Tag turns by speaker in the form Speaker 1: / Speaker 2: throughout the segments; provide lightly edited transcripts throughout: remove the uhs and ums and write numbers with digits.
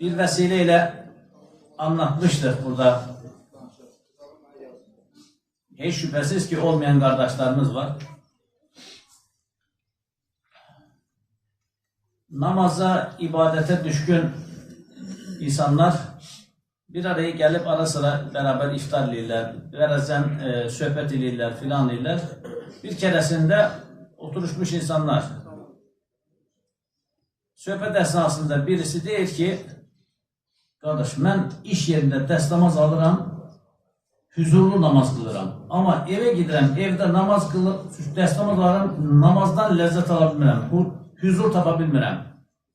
Speaker 1: bir vesileyle anlatmıştık burada. Hiç şüphesiz ki olmayan kardeşlerimiz var. Namaza, ibadete düşkün insanlar bir araya gelip ara sıra beraber iftar edirlər, bəzən söhbət edirlər, filan edirlər. Bir keresinde oturuşmuş insanlar. Söhbət esnasında birisi deyir ki, kardeş, ben iş yerinde dəstəmaz alıram, huzurlu namaz kılıram. Ama eve gidirəm, evde namaz kılıb, dəstəmaz alıram, namazdan lezzet ala bilmirəm, huzur tapa bilmirəm,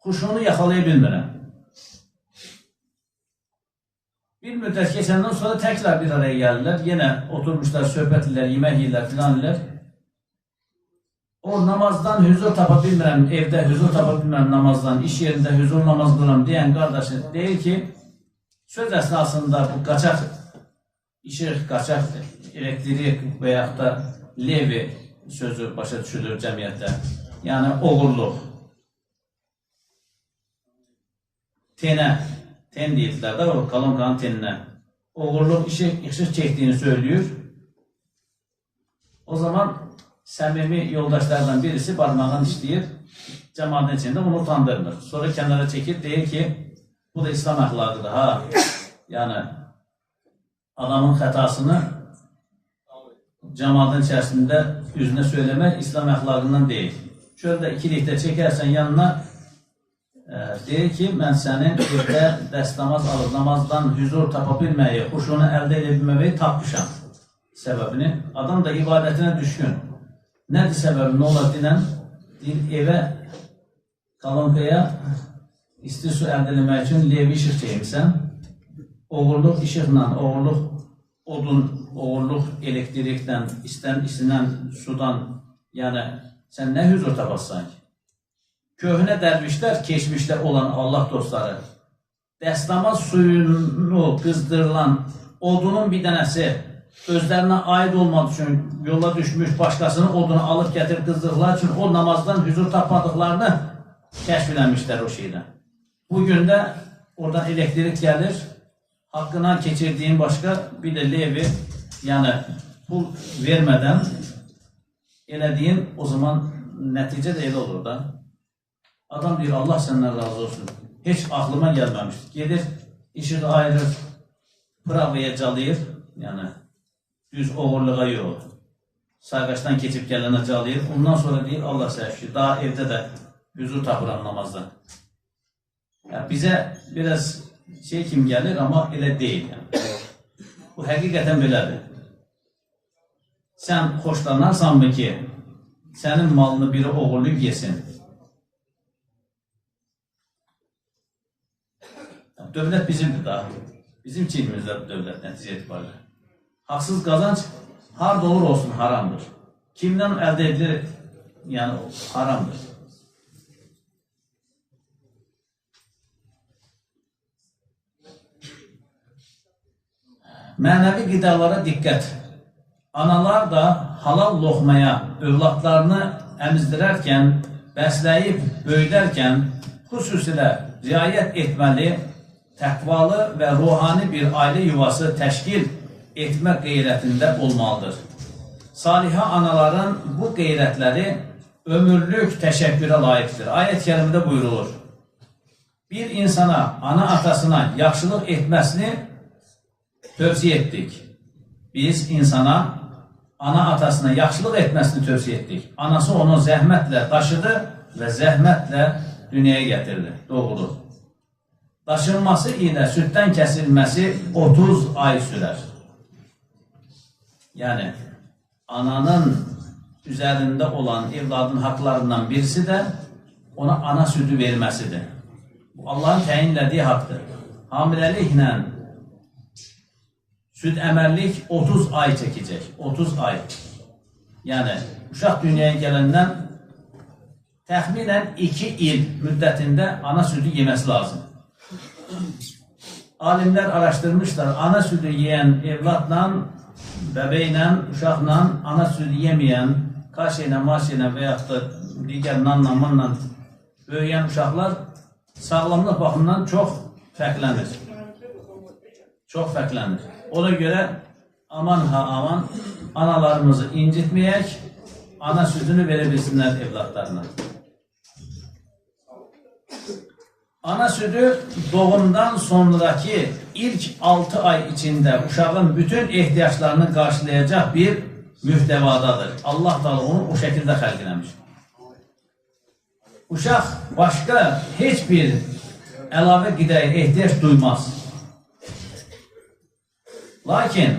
Speaker 1: xuşunu yaxalaya bilmirəm. Bir müddət keçəndən sonra tekrar bir araya geldiler. Yine oturmuşlar, söhbət edirlər, yemək yiyirlər, filan edirlər. O namazdan huzur tapa bilmirəm, evde huzur tapa bilmirəm namazdan, iş yerinde huzur namaz kılıram diyen kardeşi deyir ki, söz esnasında bu kaçak işıq, kaçak elektrik veya da levi sözü başa düşülür cəmiyyətdə. Yani oğurluq. Ten deyildilər də, o kalonkanın teninə. Oğurluq işıq çektiğini söylüyor. O zaman səmimi yoldaşlardan birisi parmağını işləyir, cəmaatın içində onu utandırmır. Sonra kenara çekip deyir ki, bu da İslam əxlaqıdır ha. Yani adamın xətasını cəmaatın içərisində üzünə söyləmək İslam əxlaqından deyil. Şöyle ikilikdə çekersen yanına deyir ki, mən sənin evdə dəstəmaz alıb, namazdan huzur tapa bilməyi, xuşunu əldə edə bilməyi tapmışam səbəbini. Adam da ibadətinə düşkün. Nədir səbəbi, nə olar dinən? Deyir, evə, kalonkaya isti su əldə etmək üçün levi işıq çəkmişsən. Oğurluq işıqla, oğurluq odun, oğurluq elektrikdən, isinən sudan, yəni sən nə huzur tapassan ki? Köhnə dərvişlər, keçmişdə olan Allah dostları, dəstəmaz suyunu qızdırılan odunun bir dənəsi özlərinə aid olmadığı üçün yola düşmüş başqasının odunu alıb gətirib qızdırıqlar üçün o namazdan huzur tapmadıqlarını kəşf eləmişlər o şeydən. Bugün də oradan elektrik gəlir, haqqından keçirdiğin başqa bir de levi, yani pul vermədən elədiyin o zaman nəticə də elə olur da. Adam deyir, Allah səndən razı olsun. Hiç aklıma gelmemişti. Gelir, işığı ayırır, pravaya calayır, yani düz oğurluğa yok. Sayğaçdan keçip gələnə calayır. Ondan sonra deyir, Allah səhvşi, daha evde de huzur tapıram namazdan. Yani bize biraz şey kim gelir ama elə değil. Yani. Bu həqiqətən belədir. Sen xoşlanarsanmı ki, senin malını biri oğurlayıb yesin? Dövlət bizimdir daha. Bizim çiğimizdə dövlət nəticə etibarilə. Haqsız qazanc harda olur olsun haramdır. Kimdən əldə edilir, yəni haramdır. Mənəvi qidalara diqqət. Analar da halal loxmaya övladlarını əmizdirərkən, bəsləyib böyüdərkən xüsusilə riayət etməli, təqvalı və ruhani bir ailə yuvası təşkil etmə qeyrətində olmalıdır. Salihə anaların bu qeyrətləri ömürlük təşəkkürə layiqdir. Ayət-i kərimdə buyurulur. Bir insana, ana atasına yaxşılıq etməsini tövsiyə etdik. Biz insana, ana atasına yaxşılıq etməsini tövsiyə etdik. Anası onu zəhmətlə daşıdı və zəhmətlə dünyaya gətirdi, doğulur. Daşınması ilə süddən kəsilməsi 30 ay sürər. Yəni, ananın üzərində olan evladın haqlarından birisi də ona ana südü verməsidir. Bu, Allahın təyinlədiyi haqdır. Hamiləliklə süd əmərlik 30 ay çəkəcək. 30 ay. Yəni, uşaq dünyaya gələndən təxminən 2 il müddətində ana südü yeməsi lazım. Alimler araştırmışlar, ana sütü yiyen evlatla, bebeyle, uşakla, ana sütü yemeyen, kaşeyle, maşeyle veyahut da diğer nanla, manla büyüyen uşaklar sağlamlık bakımından çok fərqlənir. Çox fərqlənir. Ona görə aman ha aman analarımızı incitməyək, ana südünü verə bilsinlər evlatlarına. Ana südü doğumdan sonraki ilk 6 ay içində uşağın bütün ehtiyaçlarını qarşılayacaq bir mühtəvadadır. Allah da onu o şəkildə xəlq eləmiş. Uşaq başqa heç bir əlavə qidaya ehtiyac duymaz. Lakin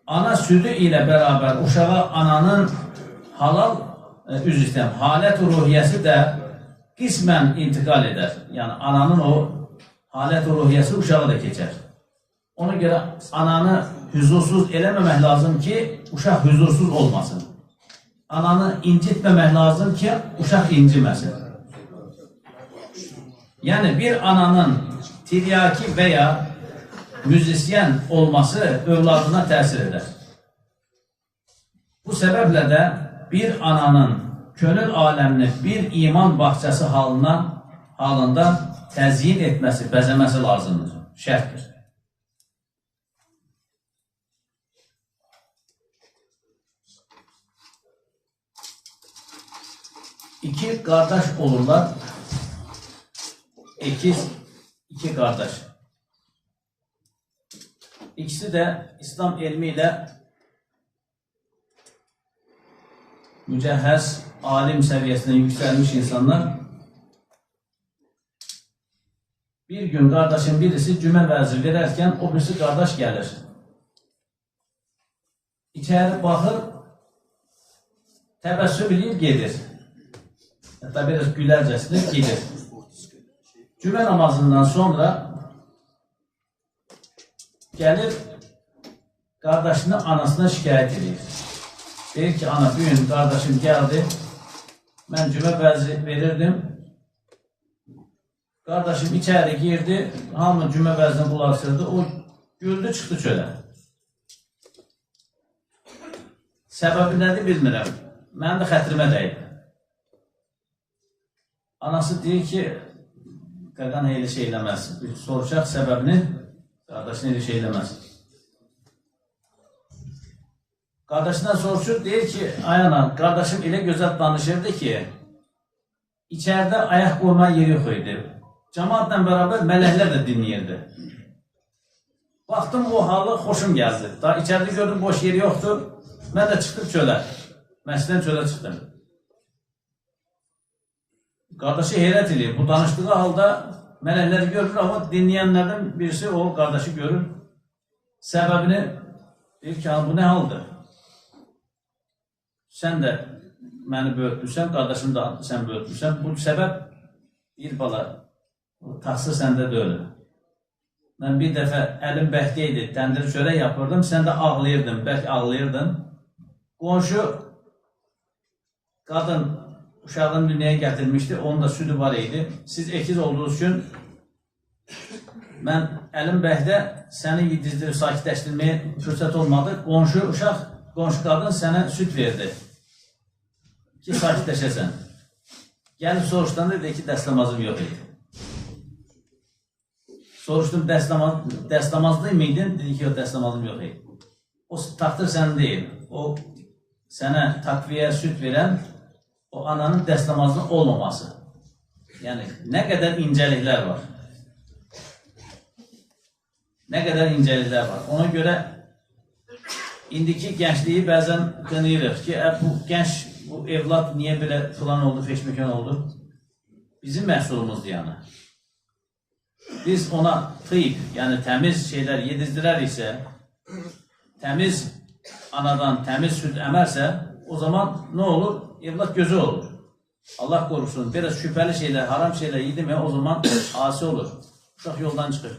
Speaker 1: ana südü ilə bərabər uşağa ananın halət-ruhiyyəsi də qismən intiqal edər. Yəni ananın o halət-ruhiyyəsi uşağa da keçər. Ona görə ananı hüzursuz eləməmək lazım ki, uşaq hüzursuz olmasın. Ananı incitməmək lazım ki, uşaq inciməsin. Yəni bir ananın tiryaki və ya müzisyen olması övladına təsir edər. Bu səbəblə də bir ananın könül aləmini bir iman bağçası halında təzyin etməsi, bəzəməsi lazımdır, şərtdir. İki qardaş olurlar, iki qardaş. İkisi də İslam elmi ilə mücəhhəz, alim səviyyəsində yüksəlmiş insanlar. Bir gün qardaşın birisi cümə vəzi verərkən o birisi qardaş gəlir. İçəri baxır, təbəssüm edir, gedir. Hətta biraz gülərcəsində gedir. Cümə namazından sonra gəlir, qardaşını anasına şikayət edir. Deyir ki, ana, bir gün qardaşım gəldi, mən cümə vəzi verirdim. Qardaşım içəri girdi, hamı cümə vəzini qulaq asırdı, o güldü, çıxdı çölə. Səbəbi nədir bilmirəm, mənim də xətrimə dəyib. Anası deyir ki, qaqan elə şey eləməz, soruşaq səbəbini, qardaşını elə şey eləməz. Qardaşından soruşur, deyir ki, ay ana, qardaşım elə gözəl danışırdı ki, içəridə ayaq qoyma yeri yox idi. Cəmaatla bərabər mələklər də dinləyirdi. Baxdım, o halı xoşum gəldi. Daha içəridə gördüm, boş yeri yoxdur. Mən də çıxdım çölə. Məsələn çölə çıxdım. Qardaşı heyrət edir. Bu danışdığı halda mələkləri görür, amma dinləyənlərdən birisi o qardaşı görür. Səbəbini deyir ki, bu nə haldır? Sən də məni böyütmüşsən, qardaşını da sən böyütmüşsən. Bu səbəb bir bala, taxsı səndə deyil. Mən bir dəfə əlim bəhdə idi, təndir çörək yapırdım, sən də ağlayırdın, bəlkə ağlayırdın. Qonşu qadın uşağını dünyaya gətirmişdi, onun da südü var idi. Siz ekiz olduğunuz üçün mən əlim bəhdə səni yedizdirib sakitləşdirməyə fürsət olmadı. Qonşu uşaq, qonşu qadın sənə süd verdi ki, sakitləşəsən. Gəlib soruşdan dedi ki, dəstəmazım yox idi. Soruşdum, dəstəmazlı mıydın? Dedi ki, dəstəmazım yox idi. O taxtır sənin deyil. O sənə takviyə süd verən o ananın dəstəmazının olmaması. Yəni, nə qədər incəliklər var. Nə qədər incəliklər var. Ona görə indiki gəncliyi bəzən qınayırıq ki, bu gənc, bu evlad niyə belə filan oldu, feşmekan oldu? Bizim məhsulumuzdur yəni. Biz ona tıyıb, yəni təmiz şeylər yedizdirəriksə, təmiz anadan təmiz süd əmərsə, o zaman nə olur? Evlad gözü olur. Allah qorusun, biraz şübhəli şeylər, haram şeylər yedi mi, o zaman asi olur. Uşaq yoldan çıxır.